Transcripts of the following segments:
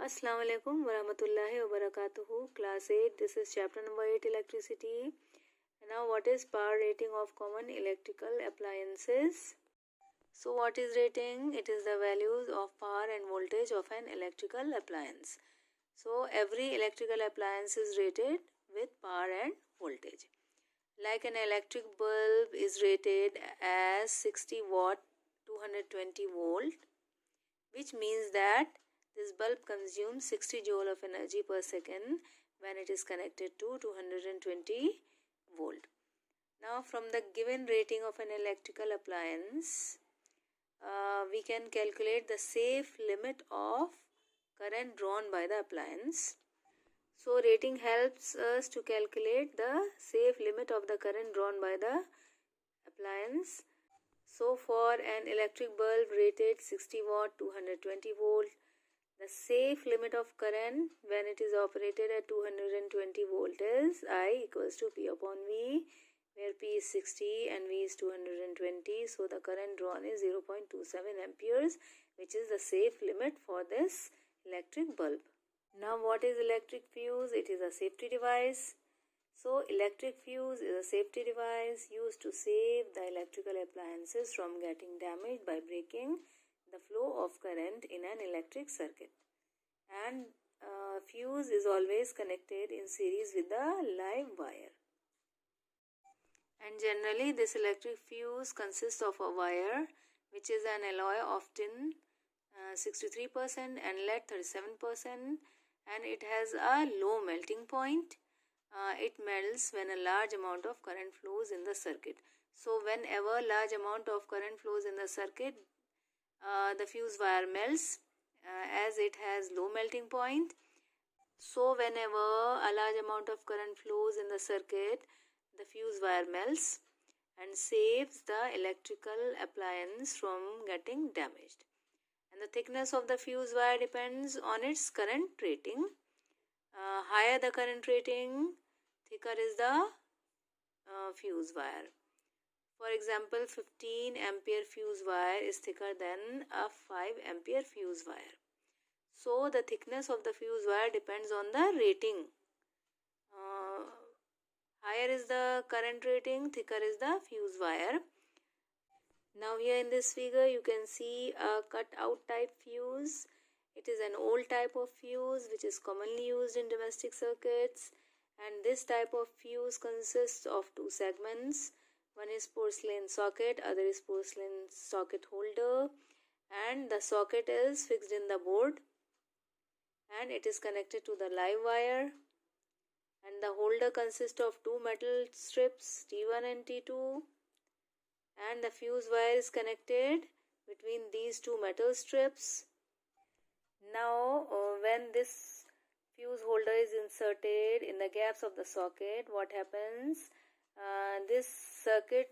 Assalamu alaikum warahmatullahi wabarakatuh. Class 8. This is chapter number 8, electricity. Now, what is power rating of common electrical appliances? So, what is rating? It is the values of power and voltage of an electrical appliance. So, every electrical appliance is rated with power and voltage. Like an electric bulb is rated as 60 watt 220 volt, which means that this bulb consumes 60 joule of energy per second when it is connected to 220 volt. Now, from the given rating of an electrical appliance, we can calculate the safe limit of current drawn by the appliance. So, rating helps us to calculate the safe limit of the current drawn by the appliance. So, for an electric bulb rated 60 watt 220 volt, the safe limit of current when it is operated at 220 volt is I equals to P upon V, where P is 60 and V is 220. So, the current drawn is 0.27 amperes, which is the safe limit for this electric bulb. Now, what is electric fuse? It is a safety device. So, electric fuse is a safety device used to save the electrical appliances from getting damaged by breaking the flow of current in an electric circuit. And fuse is always connected in series with the live wire. And generally, this electric fuse consists of a wire, which is an alloy of tin 63% and lead 37%, and it has a low melting point. It melts when a large amount of current flows in the circuit. So, whenever large amount of current flows in the circuit, the fuse wire melts as it has low melting point. So, whenever a large amount of current flows in the circuit, the fuse wire melts and saves the electrical appliance from getting damaged. And the thickness of the fuse wire depends on its current rating. Higher the current rating, thicker is the fuse wire. For example, 15 ampere fuse wire is thicker than a 5 ampere fuse wire. So, the thickness of the fuse wire depends on the rating. Higher is the current rating, thicker is the fuse wire. Now, here in this figure, you can see a cut out type fuse. It is an old type of fuse which is commonly used in domestic circuits, and this type of fuse consists of two segments. One is porcelain socket, other is porcelain socket holder, and the socket is fixed in the board and it is connected to the live wire, and the holder consists of two metal strips T1 and T2, and the fuse wire is connected between these two metal strips. Now, when this fuse holder is inserted in the gaps of the socket, what happens? This circuit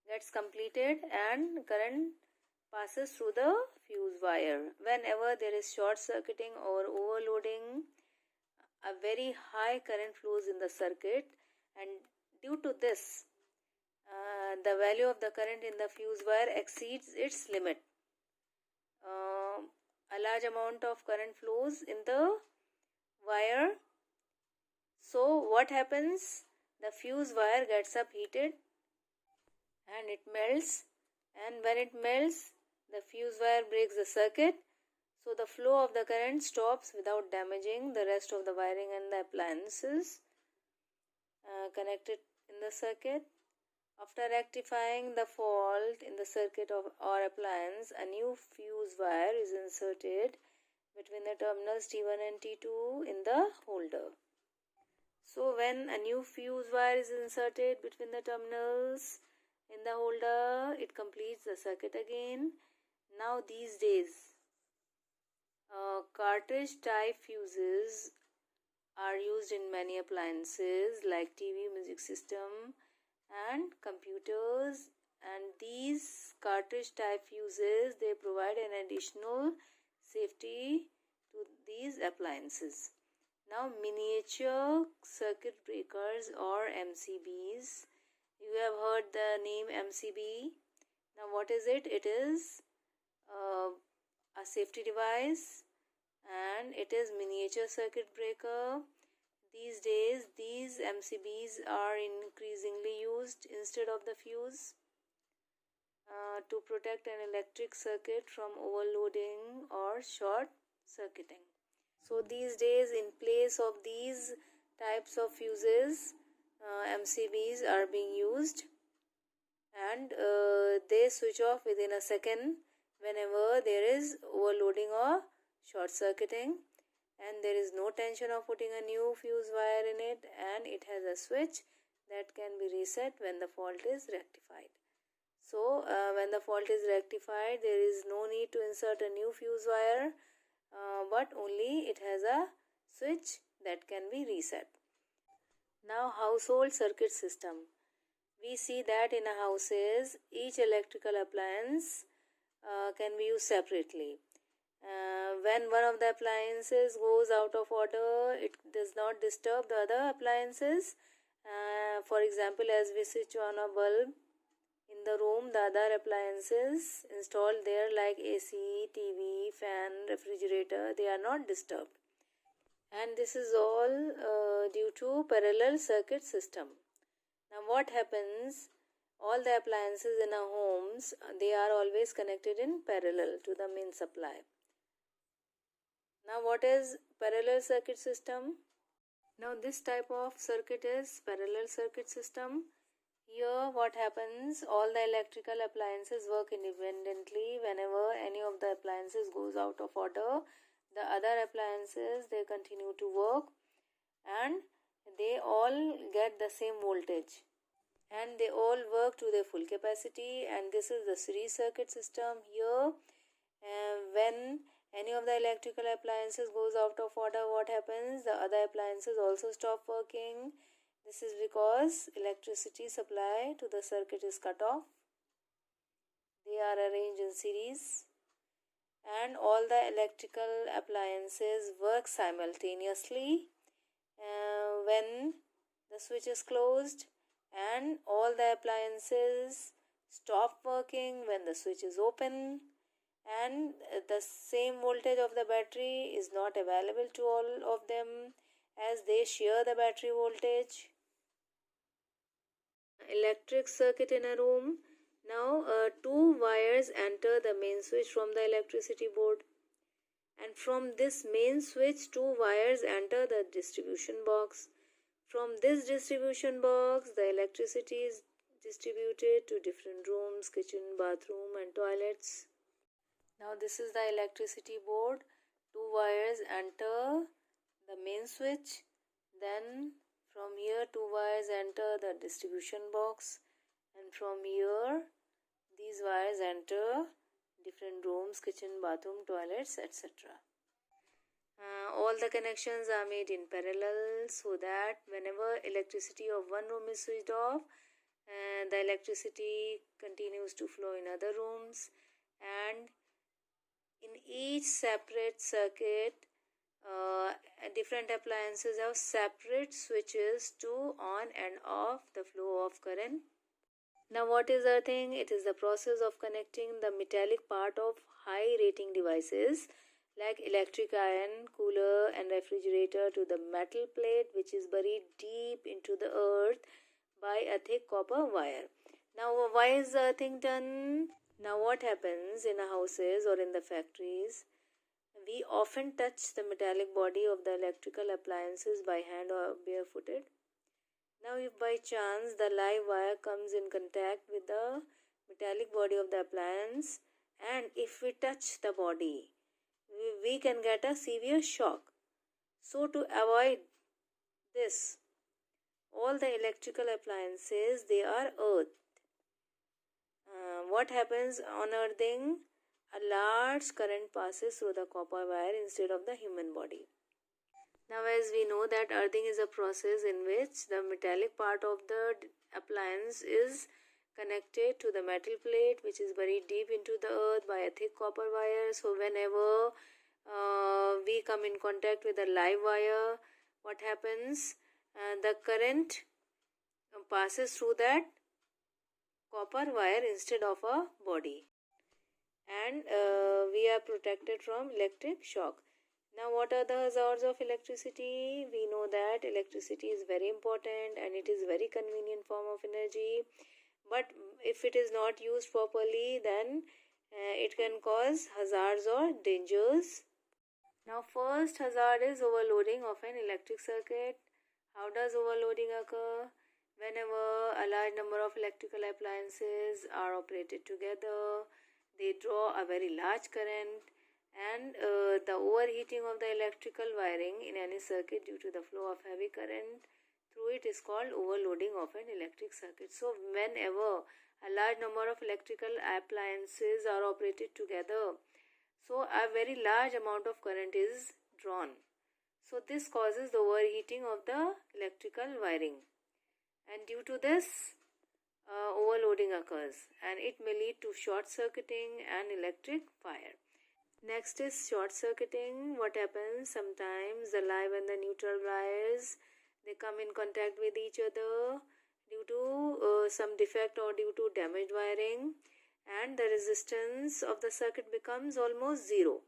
gets completed and current passes through the fuse wire. Whenever there is short circuiting or overloading, a very high current flows in the circuit, and due to this, the value of the current in the fuse wire exceeds its limit. A large amount of current flows in the wire. So, what happens? The fuse wire gets up heated and it melts, and when it melts, the fuse wire breaks the circuit. So, the flow of the current stops without damaging the rest of the wiring and the appliances connected in the circuit. After rectifying the fault in the circuit or appliance, a new fuse wire is inserted between the terminals T1 and T2 in the holder. So, when a new fuse wire is inserted between the terminals in the holder, it completes the circuit again. Now, these days, cartridge type fuses are used in many appliances like TV, music system and computers, and these cartridge type fuses, they provide an additional safety to these appliances. Now, miniature circuit breakers or MCBs. You have heard the name MCB. Now, what is it? It is a safety device and it is miniature circuit breaker. These days these MCBs are increasingly used instead of the fuse to protect an electric circuit from overloading or short circuiting. So these days, in place of these types of fuses, MCBs are being used, and they switch off within a second whenever there is overloading or short circuiting, and there is no tension of putting a new fuse wire in it, and it has a switch that can be reset when the fault is rectified. So when the fault is rectified, there is no need to insert a new fuse wire, but only it has a switch that can be reset. Now, household circuit system. We see that in a houses, each electrical appliance can be used separately. When one of the appliances goes out of order, it does not disturb the other appliances. For example, as we switch on a bulb in the room, the other appliances installed there like AC, TV, fan, refrigerator, they are not disturbed. And this is all due to parallel circuit system. Now what happens? All the appliances in our homes, they are always connected in parallel to the main supply. Now what is parallel circuit system? Now this type of circuit is parallel circuit system. Here what happens, all the electrical appliances work independently. Whenever any of the appliances goes out of order, the other appliances, they continue to work, and they all get the same voltage, and they all work to their full capacity, and this is the series circuit system. Here when any of the electrical appliances goes out of order, what happens? The other appliances also stop working. This is because electricity supply to the circuit is cut off. They are arranged in series, and all the electrical appliances work simultaneously when the switch is closed, and all the appliances stop working when the switch is open, and the same voltage of the battery is not available to all of them as they share the battery voltage. Electric circuit in a room. Now two wires enter the main switch from the electricity board, and from this main switch 2 wires enter the distribution box. From this distribution box, the electricity is distributed to different rooms, kitchen, bathroom and toilets. Now this is the electricity board. 2 wires enter the main switch, then from here 2 wires enter the distribution box, and from here these wires enter different rooms, kitchen, bathroom, toilets, etc. All the connections are made in parallel so that whenever electricity of one room is switched off, the electricity continues to flow in other rooms, and in each separate circuit, different appliances have separate switches to on and off the flow of current. Now what is earthing? It is the process of connecting the metallic part of high rating devices like electric iron, cooler and refrigerator to the metal plate which is buried deep into the earth by a thick copper wire. Now why is the earthing done? Now what happens in houses or in the factories? We often touch the metallic body of the electrical appliances by hand or barefooted. Now if by chance the live wire comes in contact with the metallic body of the appliance, and if we touch the body, we can get a severe shock. So to avoid this, all the electrical appliances, they are earthed. What happens on earthing? A large current passes through the copper wire instead of the human body. Now as we know that earthing is a process in which the metallic part of the appliance is connected to the metal plate which is buried deep into the earth by a thick copper wire. So whenever we come in contact with a live wire, what happens? The current passes through that copper wire instead of a body, and we are protected from electric shock. Now, what are the hazards of electricity? We know that electricity is very important and it is very convenient form of energy. But if it is not used properly, then it can cause hazards or dangers. Now, first hazard is overloading of an electric circuit. How does overloading occur? Whenever a large number of electrical appliances are operated together, they draw a very large current, and the overheating of the electrical wiring in any circuit due to the flow of heavy current through it is called overloading of an electric circuit. So whenever a large number of electrical appliances are operated together, so a very large amount of current is drawn. So this causes the overheating of the electrical wiring, and due to this overloading occurs, and it may lead to short circuiting and electric fire. Next is short circuiting. What happens? Sometimes the live and the neutral wires, they come in contact with each other due to some defect or due to damaged wiring, and the resistance of the circuit becomes almost zero.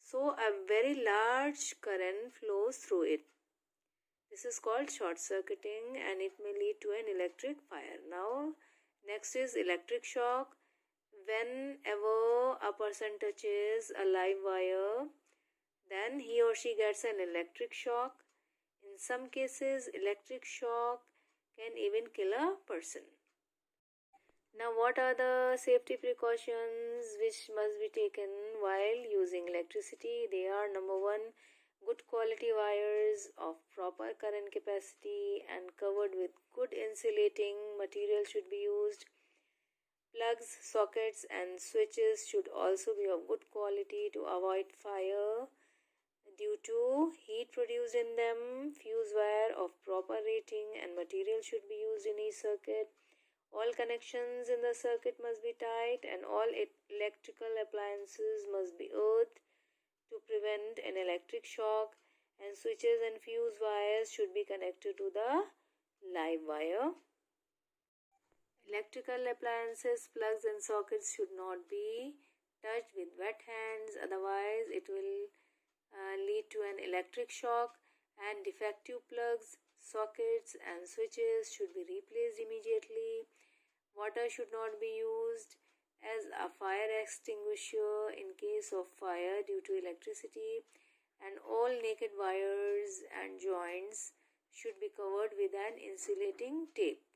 So a very large current flows through it. This is called short circuiting and it may lead to an electric fire. Now, next is electric shock. Whenever a person touches a live wire, then he or she gets an electric shock. In some cases, electric shock can even kill a person. Now, what are the safety precautions which must be taken while using electricity? They are: number one, good quality wires of proper current capacity and covered with good insulating material should be used. Plugs, sockets and switches should also be of good quality to avoid fire due to heat produced in them. Fuse wire of proper rating and material should be used in each circuit. All connections in the circuit must be tight and all electrical appliances must be earthed to prevent an electric shock, and switches and fuse wires should be connected to the live wire. Electrical appliances, plugs and sockets should not be touched with wet hands, otherwise it will lead to an electric shock, and defective plugs, sockets and switches should be replaced immediately. Water should not be used as a fire extinguisher in case of fire due to electricity, and all naked wires and joints should be covered with an insulating tape.